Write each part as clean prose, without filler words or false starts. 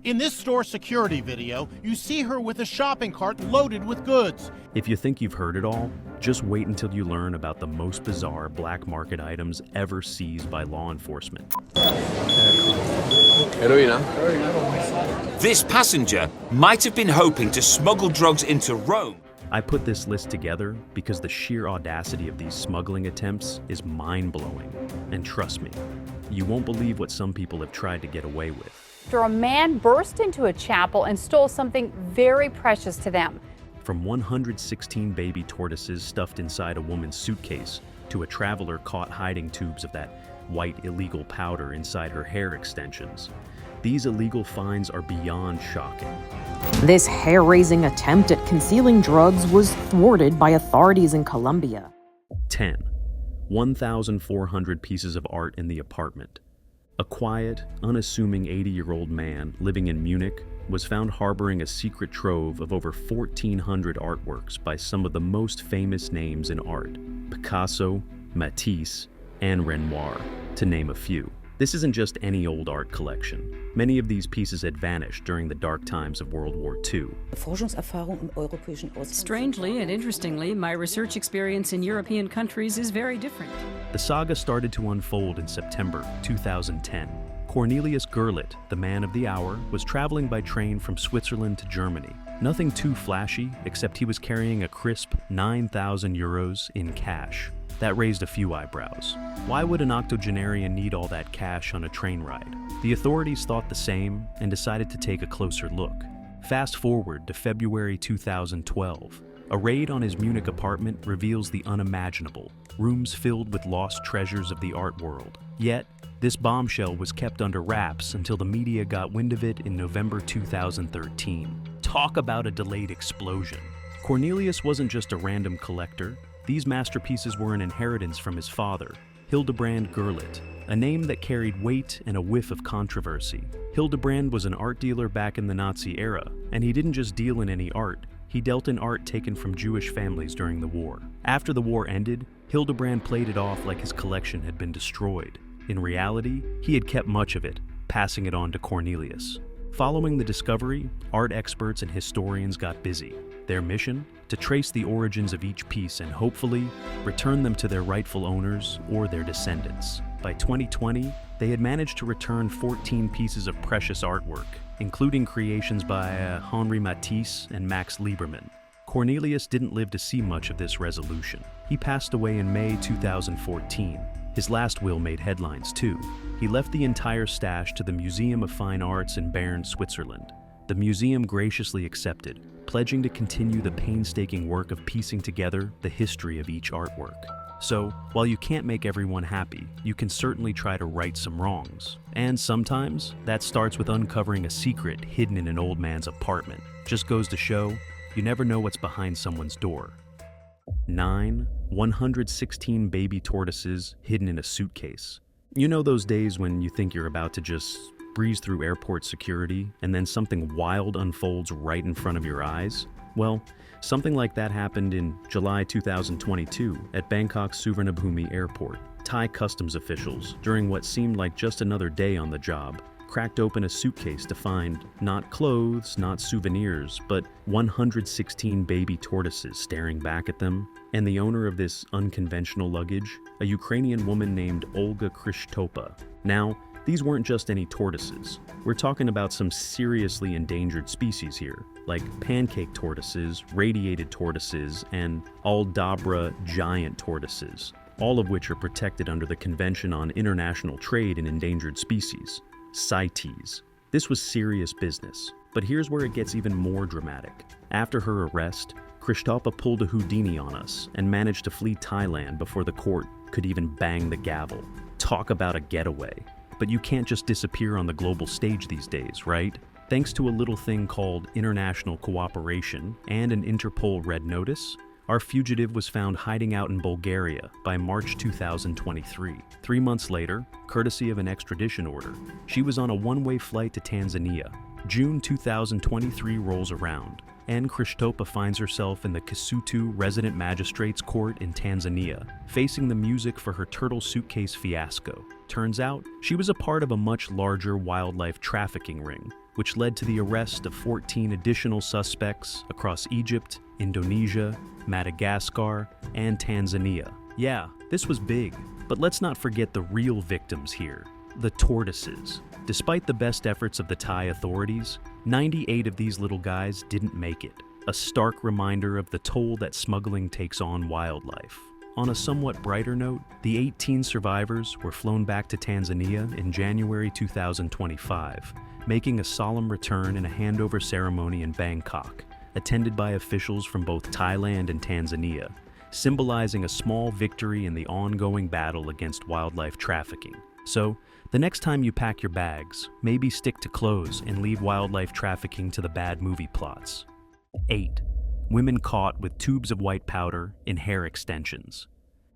In this store security video, you see her with a shopping cart loaded with goods. If you think you've heard it all, just wait until you learn about the most bizarre black market items ever seized by law enforcement. Heroína. This passenger might have been hoping to smuggle drugs into Rome. I put this list together because the sheer audacity of these smuggling attempts is mind-blowing. And trust me, you won't believe what some people have tried to get away with. After a man burst into a chapel and stole something very precious to them. From 116 baby tortoises stuffed inside a woman's suitcase to a traveler caught hiding tubes of that white illegal powder inside her hair extensions. These illegal finds are beyond shocking. This hair-raising attempt at concealing drugs was thwarted by authorities in Colombia. 10. 1,400 pieces of art in the apartment. A quiet, unassuming 80-year-old man living in Munich was found harboring a secret trove of over 1,400 artworks by some of the most famous names in art: Picasso, Matisse, and Renoir, to name a few. This isn't just any old art collection. Many of these pieces had vanished during the dark times of World War II. Strangely and interestingly, my research experience in European countries is very different. The saga started to unfold in September 2010. Cornelius Gerlit, the man of the hour, was traveling by train from Switzerland to Germany. Nothing too flashy, except he was carrying a crisp 9,000 euros in cash. That raised a few eyebrows. Why would an octogenarian need all that cash on a train ride? The authorities thought the same and decided to take a closer look. Fast forward to February 2012. A raid on his Munich apartment reveals the unimaginable, rooms filled with lost treasures of the art world. Yet, this bombshell was kept under wraps until the media got wind of it in November 2013. Talk about a delayed explosion. Cornelius wasn't just a random collector. These masterpieces were an inheritance from his father, Hildebrand Gerlit, a name that carried weight and a whiff of controversy. Hildebrand was an art dealer back in the Nazi era, and he didn't just deal in any art. He dealt in art taken from Jewish families during the war. After the war ended, Hildebrand played it off like his collection had been destroyed. In reality, he had kept much of it, passing it on to Cornelius. Following the discovery, art experts and historians got busy. Their mission? To trace the origins of each piece and hopefully return them to their rightful owners or their descendants. By 2020, they had managed to return 14 pieces of precious artwork, including creations by Henri Matisse and Max Liebermann. Cornelius didn't live to see much of this resolution. He passed away in May 2014. His last will made headlines too. He left the entire stash to the Museum of Fine Arts in Bern, Switzerland. The museum graciously accepted, pledging to continue the painstaking work of piecing together the history of each artwork. So, while you can't make everyone happy, you can certainly try to right some wrongs. And sometimes, that starts with uncovering a secret hidden in an old man's apartment. Just goes to show, you never know what's behind someone's door. 9. 116 baby tortoises hidden in a suitcase. You know those days when you think you're about to just breeze through airport security and then something wild unfolds right in front of your eyes? Well, something like that happened in July 2022 at Bangkok's Suvarnabhumi Airport. Thai customs officials, during what seemed like just another day on the job, cracked open a suitcase to find not clothes, not souvenirs, but 116 baby tortoises staring back at them. And the owner of this unconventional luggage, a Ukrainian woman named Olga Krishtopa. Now, these weren't just any tortoises. We're talking about some seriously endangered species here, like pancake tortoises, radiated tortoises, and Aldabra giant tortoises, all of which are protected under the Convention on International Trade in Endangered Species, CITES. This was serious business, but here's where it gets even more dramatic. After her arrest, Krishtopa pulled a Houdini on us and managed to flee Thailand before the court could even bang the gavel. Talk about a getaway. But you can't just disappear on the global stage these days, right? Thanks to a little thing called international cooperation and an Interpol red notice, our fugitive was found hiding out in Bulgaria by March 2023. 3 months later, courtesy of an extradition order, she was on a one-way flight to Tanzania. June 2023 rolls around, and Krishtopa finds herself in the Kisutu Resident Magistrate's Court in Tanzania, facing the music for her turtle suitcase fiasco. Turns out, she was a part of a much larger wildlife trafficking ring, which led to the arrest of 14 additional suspects across Egypt, Indonesia, Madagascar, and Tanzania. Yeah, this was big, but let's not forget the real victims here, the tortoises. Despite the best efforts of the Thai authorities, 98 of these little guys didn't make it, a stark reminder of the toll that smuggling takes on wildlife. On a somewhat brighter note, the 18 survivors were flown back to Tanzania in January 2025, making a solemn return in a handover ceremony in Bangkok, attended by officials from both Thailand and Tanzania, symbolizing a small victory in the ongoing battle against wildlife trafficking. So, the next time you pack your bags, maybe stick to clothes and leave wildlife trafficking to the bad movie plots. 8. Women caught with tubes of white powder in hair extensions.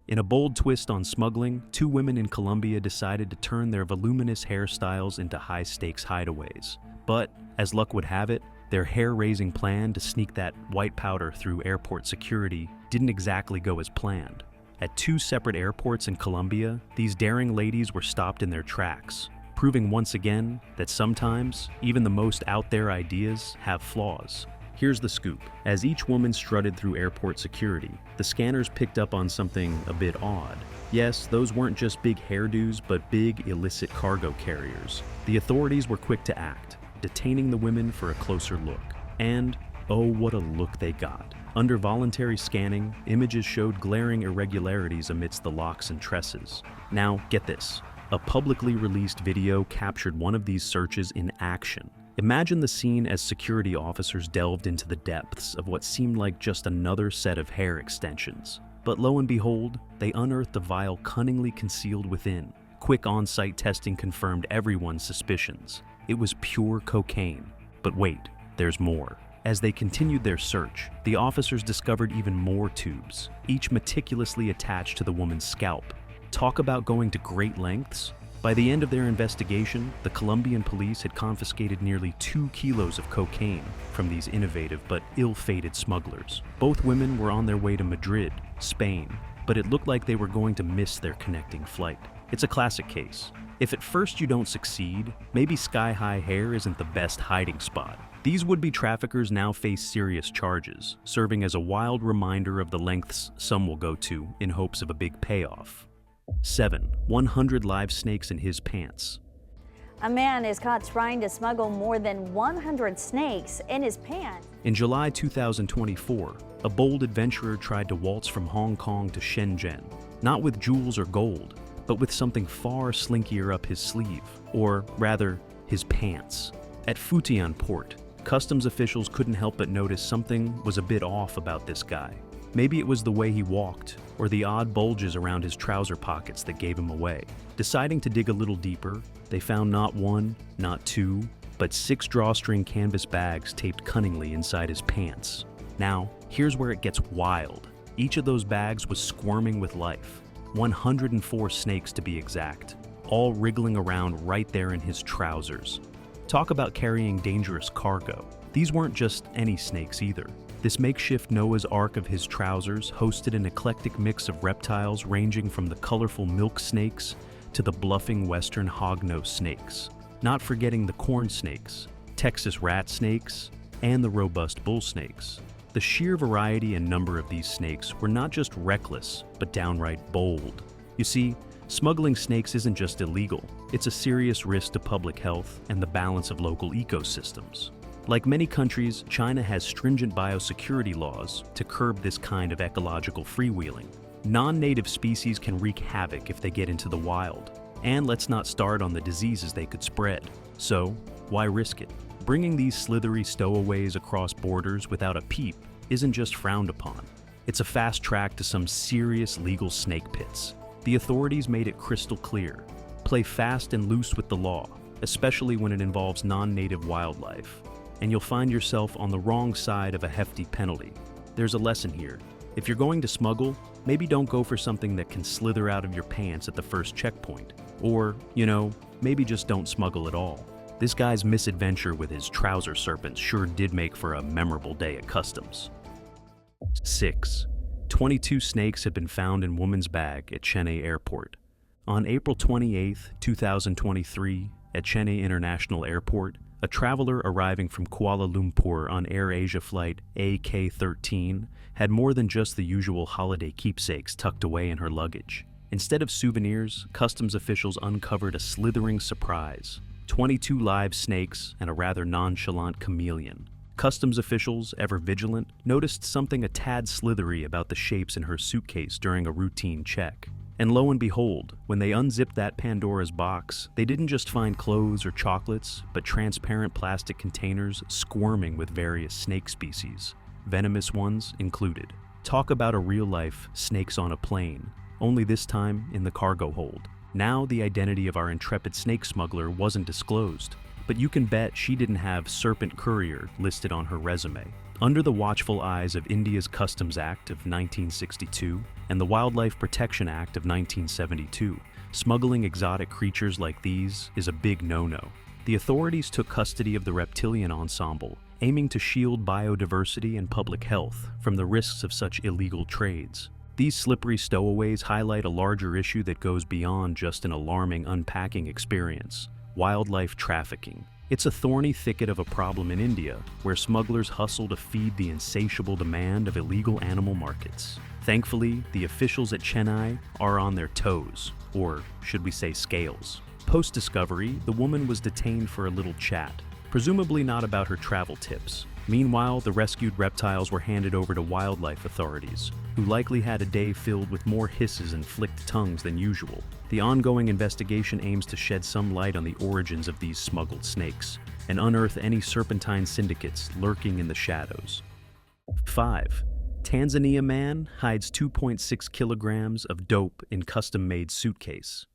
In a bold twist on smuggling, 2 women in Colombia decided to turn their voluminous hairstyles into high-stakes hideaways. But, as luck would have it, their hair-raising plan to sneak that white powder through airport security didn't exactly go as planned. At 2 separate airports in Colombia, these daring ladies were stopped in their tracks, proving once again that sometimes even the most out-there ideas have flaws. Here's the scoop. As each woman strutted through airport security, the scanners picked up on something a bit odd. Yes, those weren't just big hairdos, but big illicit cargo carriers. The authorities were quick to act, detaining the women for a closer look. And, oh, what a look they got. Under voluntary scanning, images showed glaring irregularities amidst the locks and tresses. Now, get this. A publicly released video captured one of these searches in action. Imagine the scene as security officers delved into the depths of what seemed like just another set of hair extensions. But lo and behold, they unearthed a vial cunningly concealed within. Quick on-site testing confirmed everyone's suspicions. It was pure cocaine. But wait, there's more. As they continued their search, the officers discovered even more tubes, each meticulously attached to the woman's scalp. Talk about going to great lengths. By the end of their investigation, the Colombian police had confiscated nearly 2 kilos of cocaine from these innovative but ill-fated smugglers. Both women were on their way to Madrid, Spain, but it looked like they were going to miss their connecting flight. It's a classic case. If at first you don't succeed, maybe sky-high hair isn't the best hiding spot. These would-be traffickers now face serious charges, serving as a wild reminder of the lengths some will go to in hopes of a big payoff. 7. 100 live snakes in his pants. A man is caught trying to smuggle more than 100 snakes in his pants. In July 2024, a bold adventurer tried to waltz from Hong Kong to Shenzhen, not with jewels or gold, but with something far slinkier up his sleeve, or rather, his pants. At Futian Port, customs officials couldn't help but notice something was a bit off about this guy. Maybe it was the way he walked, or the odd bulges around his trouser pockets that gave him away. Deciding to dig a little deeper, they found not 1, not 2, but 6 drawstring canvas bags taped cunningly inside his pants. Now, here's where it gets wild. Each of those bags was squirming with life. 104 snakes to be exact, all wriggling around right there in his trousers. Talk about carrying dangerous cargo. These weren't just any snakes either. This makeshift Noah's Ark of his trousers hosted an eclectic mix of reptiles ranging from the colorful milk snakes to the bluffing western hognose snakes, not forgetting the corn snakes, Texas rat snakes, and the robust bull snakes. The sheer variety and number of these snakes were not just reckless, but downright bold. You see, smuggling snakes isn't just illegal, it's a serious risk to public health and the balance of local ecosystems. Like many countries, China has stringent biosecurity laws to curb this kind of ecological freewheeling. Non-native species can wreak havoc if they get into the wild. And let's not start on the diseases they could spread. So, why risk it? Bringing these slithery stowaways across borders without a peep isn't just frowned upon. It's a fast track to some serious legal snake pits. The authorities made it crystal clear. Play fast and loose with the law, especially when it involves non-native wildlife, and you'll find yourself on the wrong side of a hefty penalty. There's a lesson here. If you're going to smuggle, maybe don't go for something that can slither out of your pants at the first checkpoint. Or, maybe just don't smuggle at all. This guy's misadventure with his trouser serpents sure did make for a memorable day at customs. 6. 22 snakes had been found in woman's bag at Chennai Airport. On April 28, 2023, at Chennai International Airport, A traveler arriving from Kuala Lumpur on Air Asia flight AK-13 had more than just the usual holiday keepsakes tucked away in her luggage. Instead of souvenirs, customs officials uncovered a slithering surprise: 22 live snakes and a rather nonchalant chameleon. Customs officials, ever vigilant, noticed something a tad slithery about the shapes in her suitcase during a routine check. And lo and behold, when they unzipped that Pandora's box, they didn't just find clothes or chocolates, but transparent plastic containers squirming with various snake species, venomous ones included. Talk about a real-life snakes on a plane, only this time in the cargo hold. Now the identity of our intrepid snake smuggler wasn't disclosed, but you can bet she didn't have Serpent Courier listed on her resume. Under the watchful eyes of India's Customs Act of 1962 and the Wildlife Protection Act of 1972, smuggling exotic creatures like these is a big no-no. The authorities took custody of the reptilian ensemble, aiming to shield biodiversity and public health from the risks of such illegal trades. These slippery stowaways highlight a larger issue that goes beyond just an alarming unpacking experience: wildlife trafficking. It's a thorny thicket of a problem in India, where smugglers hustle to feed the insatiable demand of illegal animal markets. Thankfully, the officials at Chennai are on their toes, or should we say scales. Post-discovery, the woman was detained for a little chat, presumably not about her travel tips. Meanwhile, the rescued reptiles were handed over to wildlife authorities, who likely had a day filled with more hisses and flicked tongues than usual. The ongoing investigation aims to shed some light on the origins of these smuggled snakes and unearth any serpentine syndicates lurking in the shadows. 5. Tanzania man hides 2.6 kilograms of dope in custom-made suitcase.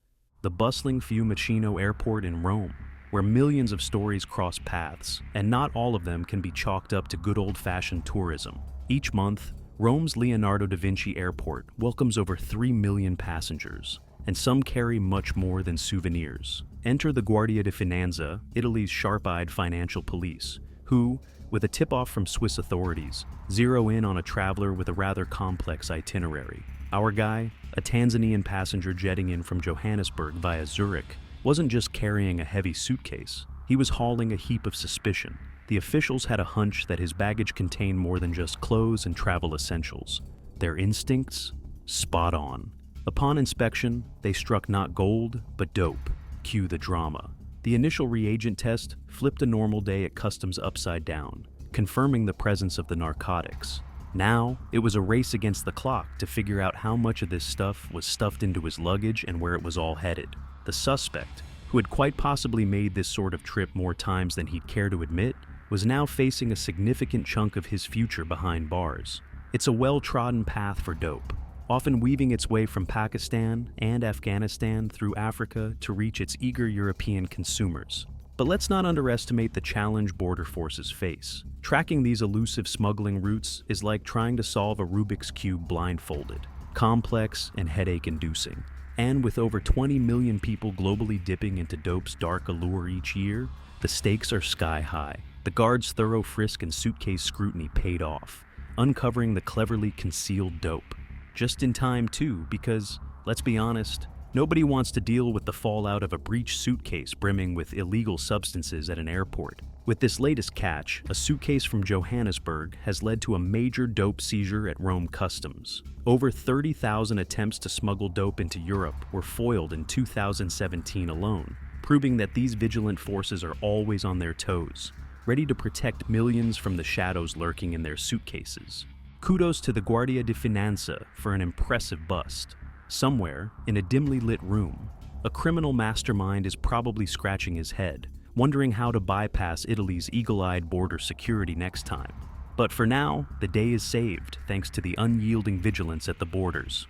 The bustling Fiumicino airport in Rome, where millions of stories cross paths, and not all of them can be chalked up to good old-fashioned tourism. Each month, Rome's Leonardo da Vinci Airport welcomes over 3 million passengers, and some carry much more than souvenirs. Enter the Guardia di Finanza, Italy's sharp-eyed financial police, who, with a tip-off from Swiss authorities, zero in on a traveler with a rather complex itinerary. Our guy, a Tanzanian passenger jetting in from Johannesburg via Zurich, wasn't just carrying a heavy suitcase, he was hauling a heap of suspicion. The officials had a hunch that his baggage contained more than just clothes and travel essentials. Their instincts? Spot on. Upon inspection, they struck not gold, but dope. Cue the drama. The initial reagent test flipped a normal day at customs upside down, confirming the presence of the narcotics. Now, it was a race against the clock to figure out how much of this stuff was stuffed into his luggage and where it was all headed. The suspect, who had quite possibly made this sort of trip more times than he'd care to admit, was now facing a significant chunk of his future behind bars. It's a well-trodden path for dope, often weaving its way from Pakistan and Afghanistan through Africa to reach its eager European consumers. But let's not underestimate the challenge border forces face. Tracking these elusive smuggling routes is like trying to solve a Rubik's Cube blindfolded, complex and headache-inducing. And with over 20 million people globally dipping into dope's dark allure each year, the stakes are sky high. The guards' thorough frisk and suitcase scrutiny paid off, uncovering the cleverly concealed dope. Just in time, too, because, let's be honest, nobody wants to deal with the fallout of a breached suitcase brimming with illegal substances at an airport. With this latest catch, a suitcase from Johannesburg has led to a major dope seizure at Rome Customs. Over 30,000 attempts to smuggle dope into Europe were foiled in 2017 alone, proving that these vigilant forces are always on their toes, ready to protect millions from the shadows lurking in their suitcases. Kudos to the Guardia di Finanza for an impressive bust. Somewhere, in a dimly lit room, a criminal mastermind is probably scratching his head, wondering how to bypass Italy's eagle-eyed border security next time. But for now, the day is saved thanks to the unyielding vigilance at the borders.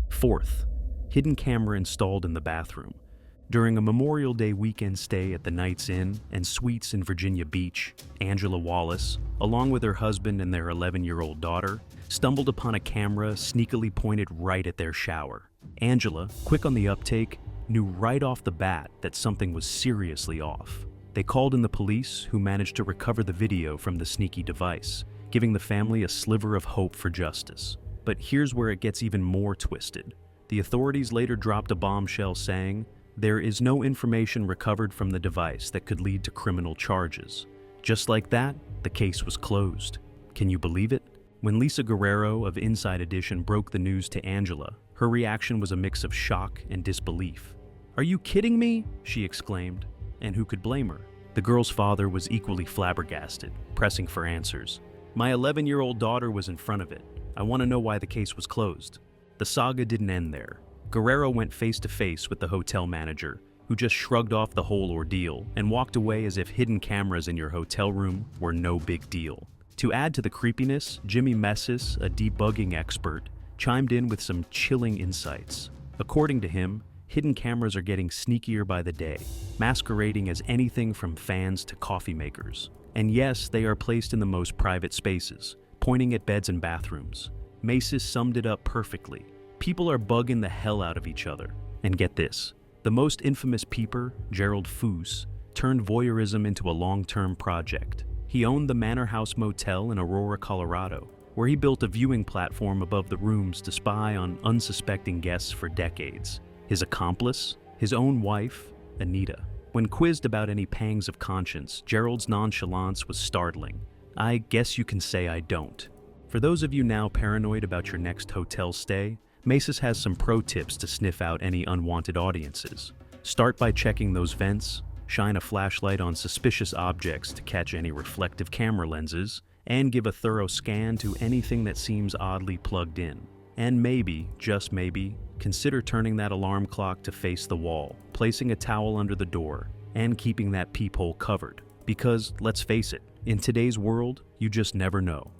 4th, hidden camera installed in the bathroom. During a Memorial Day weekend stay at the Knights Inn and Suites in Virginia Beach, Angela Wallace, along with her husband and their 11-year-old daughter, stumbled upon a camera sneakily pointed right at their shower. Angela, quick on the uptake, knew right off the bat that something was seriously off. They called in the police, who managed to recover the video from the sneaky device, giving the family a sliver of hope for justice. But here's where it gets even more twisted. The authorities later dropped a bombshell saying, There is no information recovered from the device that could lead to criminal charges. Just like that, the case was closed. Can you believe it? When Lisa Guerrero of Inside Edition broke the news to Angela, her reaction was a mix of shock and disbelief. "Are you kidding me?" she exclaimed. And who could blame her? The girl's father was equally flabbergasted, pressing for answers. "My 11-year-old daughter was in front of it. I want to know why the case was closed." The saga didn't end there. Guerrero went face-to-face with the hotel manager, who just shrugged off the whole ordeal and walked away as if hidden cameras in your hotel room were no big deal. To add to the creepiness, Jimmy Messis, a debugging expert, chimed in with some chilling insights. According to him, hidden cameras are getting sneakier by the day, masquerading as anything from fans to coffee makers. And yes, they are placed in the most private spaces, pointing at beds and bathrooms. Messis summed it up perfectly. People are bugging the hell out of each other. And get this, the most infamous peeper, Gerald Foos, turned voyeurism into a long-term project. He owned the Manor House Motel in Aurora, Colorado, where he built a viewing platform above the rooms to spy on unsuspecting guests for decades. His accomplice? His own wife, Anita. When quizzed about any pangs of conscience, Gerald's nonchalance was startling. "I guess you can say I don't." For those of you now paranoid about your next hotel stay, Messis has some pro tips to sniff out any unwanted audiences. Start by checking those vents, shine a flashlight on suspicious objects to catch any reflective camera lenses, and give a thorough scan to anything that seems oddly plugged in. And maybe, just maybe, consider turning that alarm clock to face the wall, placing a towel under the door, and keeping that peephole covered. Because, let's face it, in today's world, you just never know.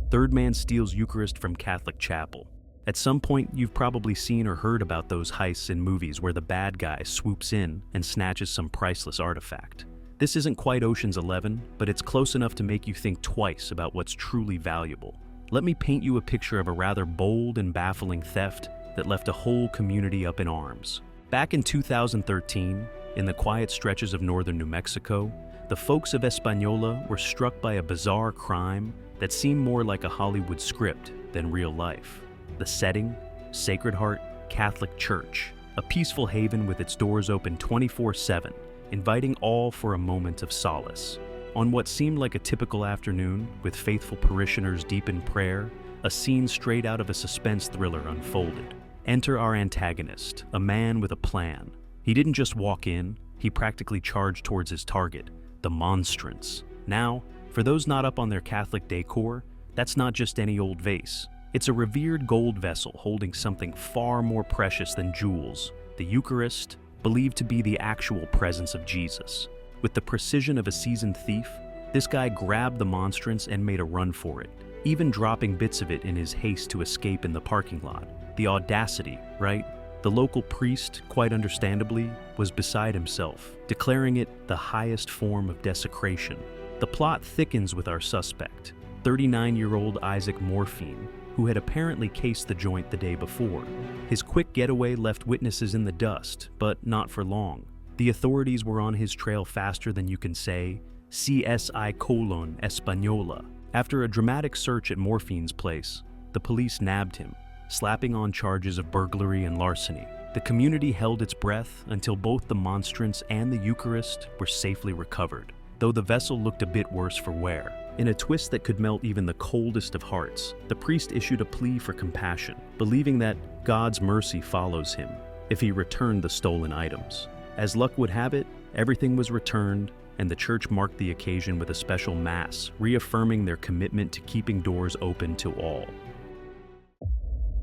Third man steals Eucharist from Catholic chapel. At some point, you've probably seen or heard about those heists in movies where the bad guy swoops in and snatches some priceless artifact. This isn't quite Ocean's 11, but it's close enough to make you think twice about what's truly valuable. Let me paint you a picture of a rather bold and baffling theft that left a whole community up in arms. Back in 2013, in the quiet stretches of northern New Mexico, the folks of Española were struck by a bizarre crime that seemed more like a Hollywood script than real life. The setting? Sacred Heart Catholic Church, a peaceful haven with its doors open 24/7, inviting all for a moment of solace. On what seemed like a typical afternoon, with faithful parishioners deep in prayer, a scene straight out of a suspense thriller unfolded. Enter our antagonist, a man with a plan. He didn't just walk in, he practically charged towards his target, the monstrance. Now, for those not up on their Catholic decor, that's not just any old vase. It's a revered gold vessel holding something far more precious than jewels, the Eucharist, believed to be the actual presence of Jesus. With the precision of a seasoned thief, this guy grabbed the monstrance and made a run for it, even dropping bits of it in his haste to escape in the parking lot. The audacity, right? The local priest, quite understandably, was beside himself, declaring it the highest form of desecration. The plot thickens with our suspect, 39-year-old Isaac Morphine, who had apparently cased the joint the day before. His quick getaway left witnesses in the dust, but not for long. The authorities were on his trail faster than you can say, CSI Española. After a dramatic search at Morphine's place, the police nabbed him, slapping on charges of burglary and larceny. The community held its breath until both the monstrance and the Eucharist were safely recovered, though the vessel looked a bit worse for wear. In a twist that could melt even the coldest of hearts, the priest issued a plea for compassion, believing that God's mercy follows him if he returned the stolen items. As luck would have it, everything was returned, and the church marked the occasion with a special mass, reaffirming their commitment to keeping doors open to all.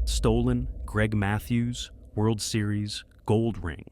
Stolen, Greg Matthews, World Series, gold ring.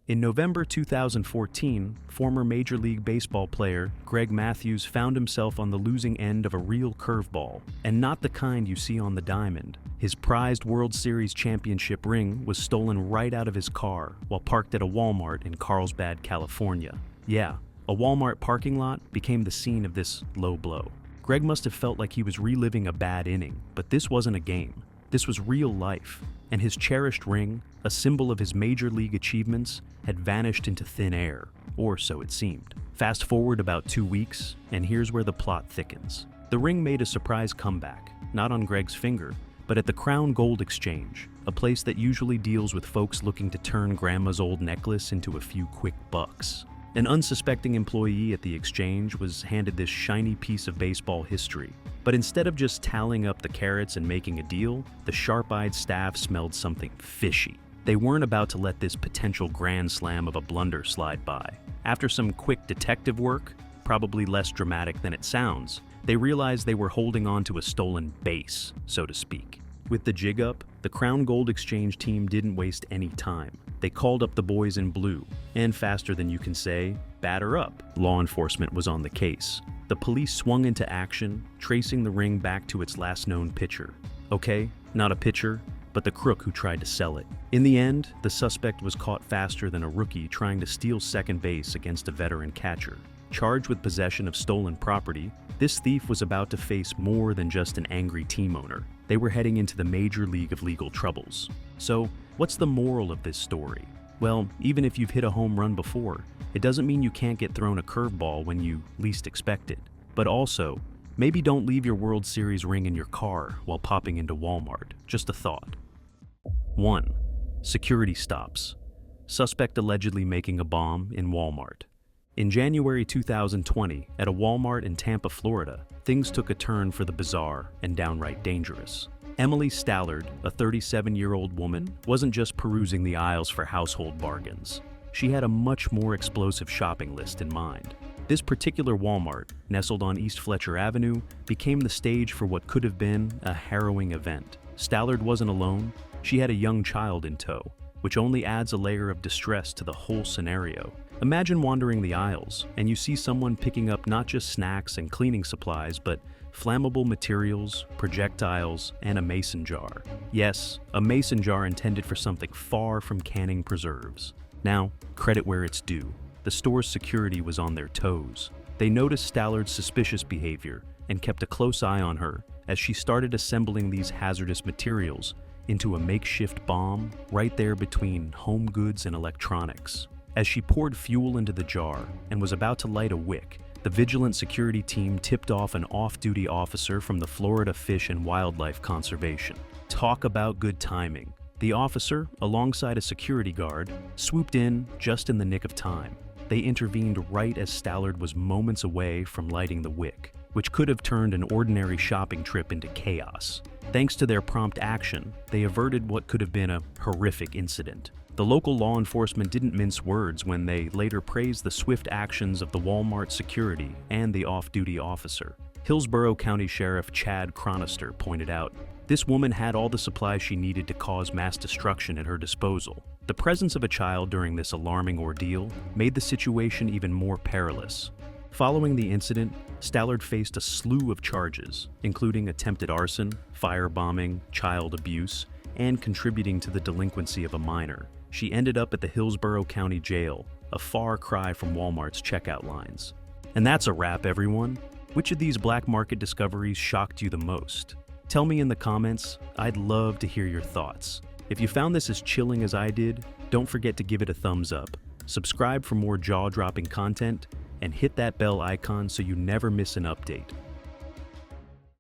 In November 2014, former Major League Baseball player Greg Matthews found himself on the losing end of a real curveball, and not the kind you see on the diamond. His prized World Series championship ring was stolen right out of his car while parked at a Walmart in Carlsbad, California. Yeah, a Walmart parking lot became the scene of this low blow. Greg must have felt like he was reliving a bad inning, but this wasn't a game. This was real life, and his cherished ring, a symbol of his major league achievements, had vanished into thin air, or so it seemed. Fast forward about 2 weeks, and here's where the plot thickens. The ring made a surprise comeback, not on Greg's finger, but at the Crown Gold Exchange, a place that usually deals with folks looking to turn grandma's old necklace into a few quick bucks. An unsuspecting employee at the exchange was handed this shiny piece of baseball history, but instead of just tallying up the carats and making a deal, the sharp-eyed staff smelled something fishy. They weren't about to let this potential grand slam of a blunder slide by. After some quick detective work, probably less dramatic than it sounds, they realized they were holding on to a stolen base, so to speak. With the jig up, the Crown Gold Exchange team didn't waste any time. They called up the boys in blue, and faster than you can say, batter up. Law enforcement was on the case. The police swung into action, tracing the ring back to its last known pitcher. Okay, not a pitcher, but the crook who tried to sell it. In the end, the suspect was caught faster than a rookie trying to steal second base against a veteran catcher. Charged with possession of stolen property, this thief was about to face more than just an angry team owner. They were heading into the major league of legal troubles. So, what's the moral of this story? Well, even if you've hit a home run before, it doesn't mean you can't get thrown a curveball when you least expect it. But also, maybe don't leave your World Series ring in your car while popping into Walmart. Just a thought. 1. Security stops. Suspect allegedly making a bomb in Walmart. In January 2020, at a Walmart in Tampa, Florida, things took a turn for the bizarre and downright dangerous. Emily Stallard, a 37-year-old woman, wasn't just perusing the aisles for household bargains. She had a much more explosive shopping list in mind. This particular Walmart, nestled on East Fletcher Avenue, became the stage for what could have been a harrowing event. Stallard wasn't alone. She had a young child in tow, which only adds a layer of distress to the whole scenario. Imagine wandering the aisles, and you see someone picking up not just snacks and cleaning supplies, but flammable materials, projectiles, and a mason jar. Yes, a mason jar intended for something far from canning preserves. Now, credit where it's due. The store's security was on their toes. They noticed Stallard's suspicious behavior and kept a close eye on her as she started assembling these hazardous materials into a makeshift bomb right there between home goods and electronics. As she poured fuel into the jar and was about to light a wick, the vigilant security team tipped off an off-duty officer from the Florida Fish and Wildlife Conservation. Talk about good timing. The officer, alongside a security guard, swooped in just in the nick of time. They intervened right as Stallard was moments away from lighting the wick, which could have turned an ordinary shopping trip into chaos. Thanks to their prompt action, they averted what could have been a horrific incident. The local law enforcement didn't mince words when they later praised the swift actions of the Walmart security and the off-duty officer. Hillsborough County Sheriff Chad Chronister pointed out, "This woman had all the supplies she needed to cause mass destruction at her disposal." The presence of a child during this alarming ordeal made the situation even more perilous. Following the incident, Stallard faced a slew of charges, including attempted arson, firebombing, child abuse, and contributing to the delinquency of a minor. She ended up at the Hillsborough County Jail, a far cry from Walmart's checkout lines. And that's a wrap, everyone. Which of these black market discoveries shocked you the most? Tell me in the comments. I'd love to hear your thoughts. If you found this as chilling as I did, don't forget to give it a thumbs up. Subscribe for more jaw-dropping content, and hit that bell icon so you never miss an update.